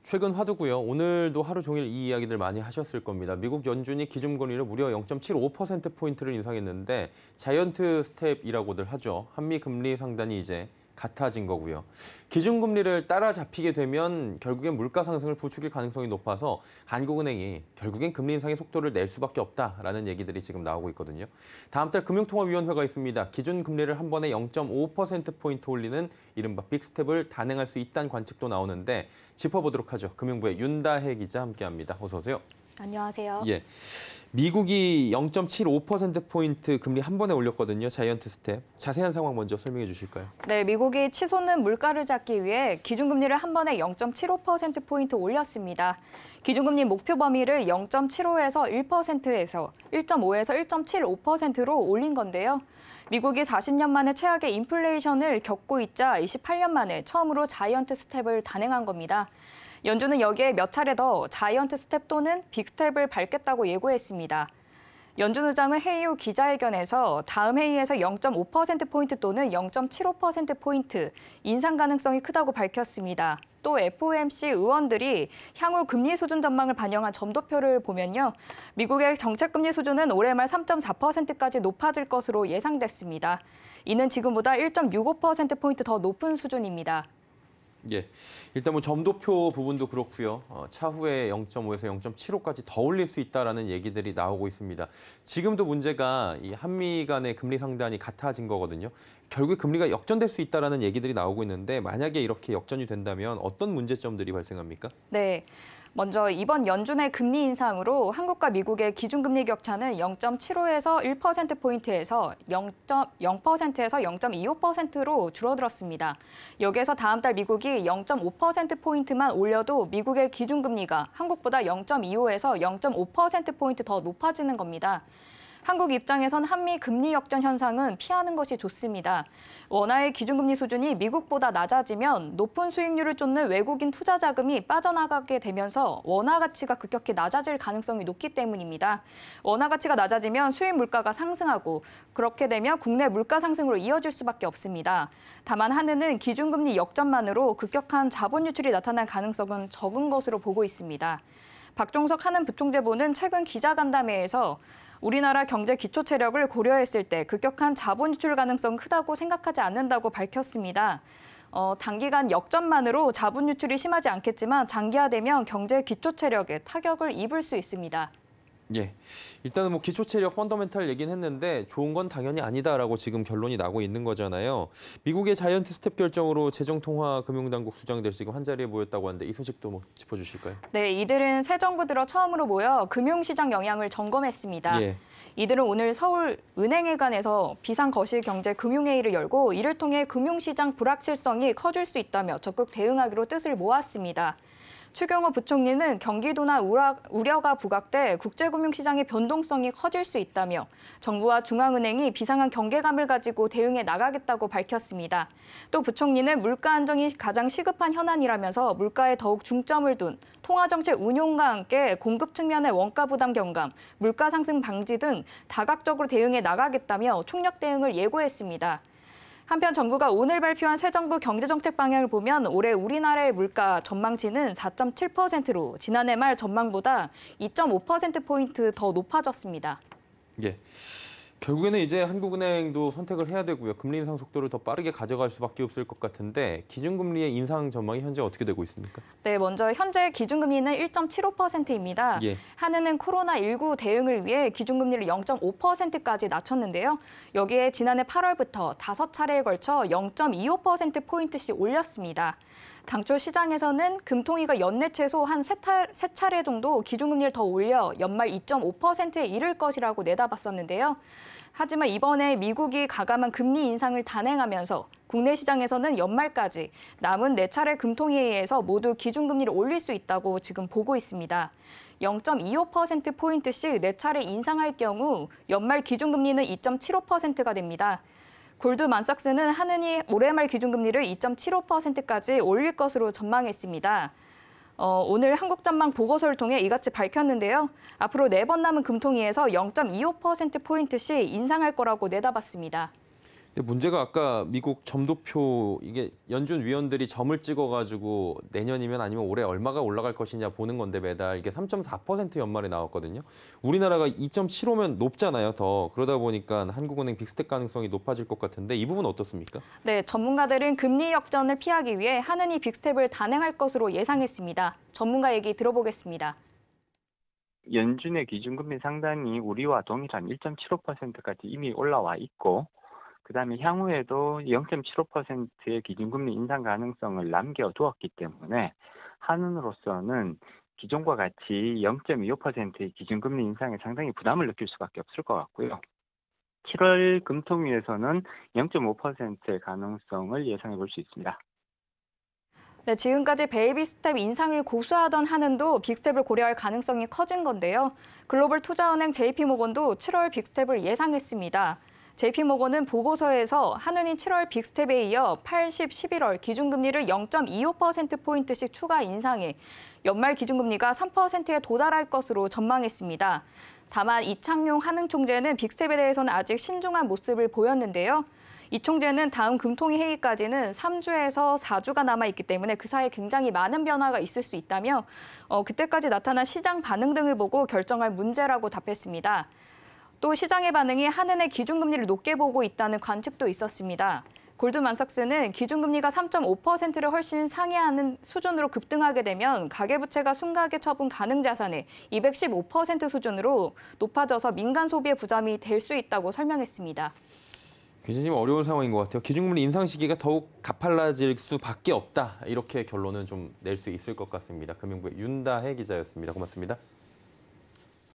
최근 화두고요. 오늘도 하루 종일 이 이야기들 많이 하셨을 겁니다. 미국 연준이 기준금리를 무려 0.75%포인트를 인상했는데 자이언트 스텝이라고들 하죠. 한미 금리 상단이 이제 같아진 거고요. 기준금리를 따라잡히게 되면 결국엔 물가 상승을 부추길 가능성이 높아서 한국은행이 결국엔 금리 인상의 속도를 낼 수밖에 없다라는 얘기들이 지금 나오고 있거든요. 다음 달 금융통화위원회가 있습니다. 기준금리를 한 번에 0.5%포인트 올리는 이른바 빅스텝을 단행할 수 있다는 관측도 나오는데 짚어보도록 하죠. 금융부의 윤다혜 기자 함께합니다. 어서 오세요. 안녕하세요. 예. 미국이 0.75%포인트 금리 한 번에 올렸거든요. 자이언트 스텝. 자세한 상황 먼저 설명해 주실까요? 네, 미국이 치솟는 물가를 잡기 위해 기준금리를 한 번에 0.75%포인트 올렸습니다. 기준금리 목표 범위를 0.75에서 1%에서 1.5에서 1.75%로 올린 건데요. 미국이 40년 만에 최악의 인플레이션을 겪고 있자 28년 만에 처음으로 자이언트 스텝을 단행한 겁니다. 연준은 여기에 몇 차례 더 자이언트 스텝 또는 빅스텝을 밟겠다고 예고했습니다. 연준 의장은 회의 후 기자회견에서 다음 회의에서 0.5%포인트 또는 0.75%포인트 인상 가능성이 크다고 밝혔습니다. 또 FOMC 의원들이 향후 금리 수준 전망을 반영한 점도표를 보면요. 미국의 정책금리 수준은 올해 말 3.4%까지 높아질 것으로 예상됐습니다. 이는 지금보다 1.65%포인트 더 높은 수준입니다. 예, 일단 뭐 점도표 부분도 그렇고요. 차후에 0.5에서 0.75까지 더 올릴 수 있다라는 얘기들이 나오고 있습니다. 지금도 문제가 이 한미 간의 금리 상단이 같아진 거거든요. 결국 금리가 역전될 수 있다라는 얘기들이 나오고 있는데 만약에 이렇게 역전이 된다면 어떤 문제점들이 발생합니까? 네. 먼저 이번 연준의 금리 인상으로 한국과 미국의 기준금리 격차는 0.75에서 1%포인트에서 0.0%에서 0.25%로 줄어들었습니다. 여기에서 다음 달 미국이 0.5%포인트만 올려도 미국의 기준금리가 한국보다 0.25에서 0.5%포인트 더 높아지는 겁니다. 한국 입장에선 한미 금리 역전 현상은 피하는 것이 좋습니다. 원화의 기준금리 수준이 미국보다 낮아지면 높은 수익률을 쫓는 외국인 투자 자금이 빠져나가게 되면서 원화 가치가 급격히 낮아질 가능성이 높기 때문입니다. 원화 가치가 낮아지면 수입 물가가 상승하고 그렇게 되면 국내 물가 상승으로 이어질 수밖에 없습니다. 다만 한은은 기준금리 역전만으로 급격한 자본 유출이 나타날 가능성은 적은 것으로 보고 있습니다. 박종석 한은 부총재보는 최근 기자간담회에서 우리나라 경제 기초 체력을 고려했을 때 급격한 자본 유출 가능성은 크다고 생각하지 않는다고 밝혔습니다. 단기간 역전만으로 자본 유출이 심하지 않겠지만 장기화되면 경제 기초 체력에 타격을 입을 수 있습니다. 예, 일단은 뭐 기초 체력 펀더멘탈 얘기는 했는데 좋은 건 당연히 아니다라고 지금 결론이 나고 있는 거잖아요. 미국의 자이언트 스텝 결정으로 재정통화금융당국 수장들 지금 한자리에 모였다고 하는데 이 소식도 뭐 짚어주실까요? 네, 이들은 새 정부 들어 처음으로 모여 금융시장 영향을 점검했습니다. 예. 이들은 오늘 서울 은행회관에서 비상거시경제금융회의를 열고 이를 통해 금융시장 불확실성이 커질 수 있다며 적극 대응하기로 뜻을 모았습니다. 추경호 부총리는 경기도나 우려가 부각돼 국제금융시장의 변동성이 커질 수 있다며 정부와 중앙은행이 비상한 경계감을 가지고 대응해 나가겠다고 밝혔습니다. 또 부총리는 물가 안정이 가장 시급한 현안이라면서 물가에 더욱 중점을 둔 통화정책 운용과 함께 공급 측면의 원가 부담 경감, 물가 상승 방지 등 다각적으로 대응해 나가겠다며 총력 대응을 예고했습니다. 한편 정부가 오늘 발표한 새 정부 경제정책 방향을 보면 올해 우리나라의 물가 전망치는 4.7%로 지난해 말 전망보다 2.5%포인트 더 높아졌습니다. 예. 결국에는 이제 한국은행도 선택을 해야 되고요. 금리 인상 속도를 더 빠르게 가져갈 수밖에 없을 것 같은데 기준금리의 인상 전망이 현재 어떻게 되고 있습니까? 네, 먼저 현재 기준금리는 1.75%입니다. 예. 한은은 코로나19 대응을 위해 기준금리를 0.5%까지 낮췄는데요. 여기에 지난해 8월부터 5차례에 걸쳐 0.25%포인트씩 올렸습니다. 당초 시장에서는 금통위가 연내 최소 한 세 차례 정도 기준금리를 더 올려 연말 2.5%에 이를 것이라고 내다봤었는데요. 하지만 이번에 미국이 가감한 금리 인상을 단행하면서 국내 시장에서는 연말까지 남은 4차례 금통위회의에서 모두 기준금리를 올릴 수 있다고 지금 보고 있습니다. 0.25%포인트씩 4차례 인상할 경우 연말 기준금리는 2.75%가 됩니다. 골드만삭스는 한은이 올해 말 기준금리를 2.75%까지 올릴 것으로 전망했습니다. 오늘 한국전망 보고서를 통해 이같이 밝혔는데요. 앞으로 4번 남은 금통위에서 0.25%포인트씩 인상할 거라고 내다봤습니다. 근데 문제가 아까 미국 점도표 이게 연준 위원들이 점을 찍어가지고 내년이면 아니면 올해 얼마가 올라갈 것이냐 보는 건데 매달 이게 3.4% 연말에 나왔거든요. 우리나라가 2.75면 높잖아요. 더 그러다 보니까 한국은행 빅스텝 가능성이 높아질 것 같은데 이 부분 어떻습니까? 네, 전문가들은 금리 역전을 피하기 위해 한은이 빅스텝을 단행할 것으로 예상했습니다. 전문가 얘기 들어보겠습니다. 연준의 기준금리 상단이 우리와 동일한 1.75%까지 이미 올라와 있고, 그다음에 향후에도 0.75%의 기준금리 인상 가능성을 남겨두었기 때문에 한은으로서는 기존과 같이 0.25%의 기준금리 인상에 상당히 부담을 느낄 수밖에 없을 것 같고요. 7월 금통위에서는 0.5%의 가능성을 예상해 볼 수 있습니다. 네, 지금까지 베이비 스텝 인상을 고수하던 한은도 빅스텝을 고려할 가능성이 커진 건데요. 글로벌 투자은행 JP모건도 7월 빅스텝을 예상했습니다. JP모건은 보고서에서 한은이 7월 빅스텝에 이어 8, 10, 11월 기준금리를 0.25%포인트씩 추가 인상해 연말 기준금리가 3%에 도달할 것으로 전망했습니다. 다만 이창용 한은 총재는 빅스텝에 대해서는 아직 신중한 모습을 보였는데요. 이 총재는 다음 금통위 회의까지는 3주에서 4주가 남아있기 때문에 그 사이에 굉장히 많은 변화가 있을 수 있다며 그때까지 나타난 시장 반응 등을 보고 결정할 문제라고 답했습니다. 또 시장의 반응이 한은의 기준금리를 높게 보고 있다는 관측도 있었습니다. 골드만삭스는 기준금리가 3.5%를 훨씬 상회하는 수준으로 급등하게 되면 가계부채가 순가계 처분 가능 자산의 215% 수준으로 높아져서 민간 소비의 부담이 될 수 있다고 설명했습니다. 굉장히 좀 어려운 상황인 것 같아요. 기준금리 인상 시기가 더욱 가팔라질 수밖에 없다. 이렇게 결론은 좀 낼 수 있을 것 같습니다. 금융부의 윤다혜 기자였습니다. 고맙습니다.